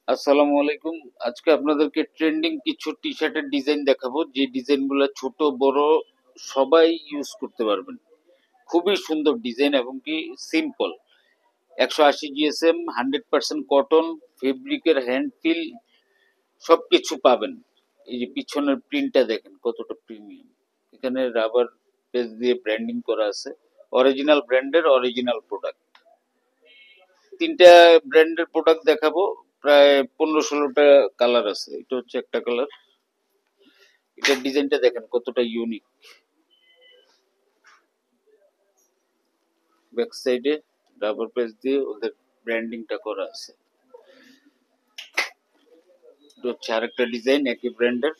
আসসালামু আলাইকুম। আজকে আপনাদেরকে ট্রেন্ডিং কিছু টি শার্টের ডিজাইন দেখাবো, যে ডিজাইনগুলো ছোট বড় সবাই ইউজ করতে পারবেন। খুবই সুন্দর ডিজাইন এবং কি সিম্পল। 180 জিএসএম, 100% কটন, ফেব্রিকের হ্যান্ড ফিল সবকিছু পাবেন। এই যে পিছনের প্রিন্টটা দেখেন কতটা প্রিমিয়াম। এখানে রাবার পেজ দিয়ে ব্র্যান্ডিং করা আছে। অরিজিনাল ব্র্যান্ডের অরিজিনাল প্রোডাক্ট। তিনটা ব্র্যান্ডের প্রোডাক্ট দেখাবো। প্রায় 15-16টা কালার আছে। এটা হচ্ছে একটা কালার। এটার ডিজাইনটা দেখেন কতটা ইউনিক। ব্যাক সাইডে রাবার পেজ দিয়ে ওদের ব্র্যান্ডিংটা করা আছে। এটা হচ্ছে আরেকটা ডিজাইন একই ব্র্যান্ডের।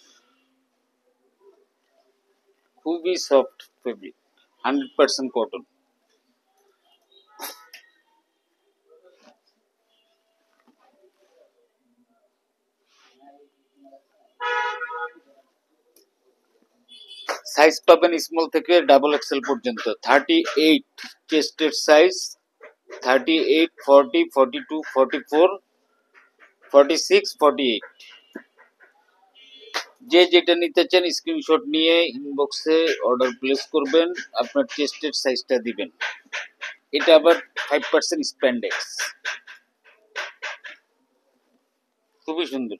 খুবই সফট ফেব্রিক, 100% কটন। সাইজ পাবেন স্মল থেকে ডাবল এক্সেল পর্যন্ত। 38 চেস্টের সাইজ, 38, 40, 42, 44, 46, 48। যে যেটা নিতে চান স্ক্রিনশট নিয়ে ইনবক্সে অর্ডার প্লেস করবেন, আপনার চেস্টের সাইজটা দিবেন। এটা আবার 5% স্প্যান্ডেক্স। খুবই সুন্দর।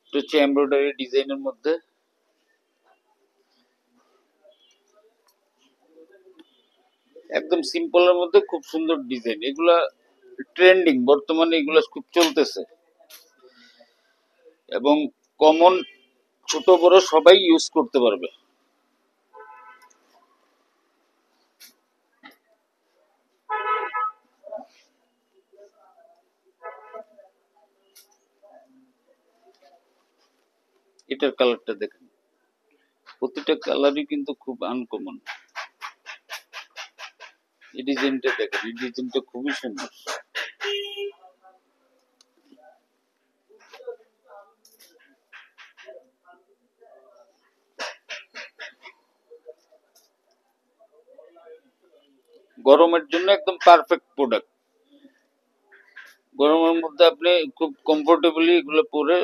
এটা হচ্ছে এমব্রয়ডারি ডিজাইনের মধ্যে। একদম সিম্পলের মধ্যে খুব সুন্দর ডিজাইন। এগুলা ট্রেন্ডিং, বর্তমানে এগুলা খুব চলতেছে এবং কমন, ছোট বড় সবাই ইউজ করতে পারবে। এটার কালারটা দেখেন, প্রতিটা কালারই কিন্তু খুব আনকমন। এই ডিজাইনটা দেখেন, এই ডিজাইনটা খুবই সুন্দর। গরমের জন্য একদম পারফেক্ট প্রোডাক্ট। গরমের মধ্যে আপনি খুব কমফোর্টেবলি এগুলো পরে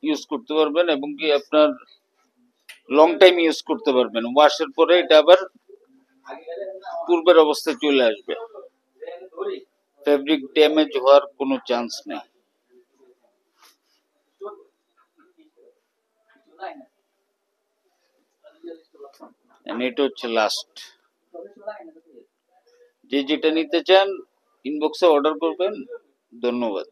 ইউজ করতে পারবেন এবং কি আপনার লং টাইম ইউজ করতে পারবেন। ওয়াশের পরে এটা আবার পূর্বের অবস্থায় চলে আসবে। ফেব্রিক ড্যামেজ হওয়ার কোনো চান্স নেই। এটা হচ্ছে লাস্ট। যে যেটা নিতে চান ইনবক্সে অর্ডার করবেন। ধন্যবাদ।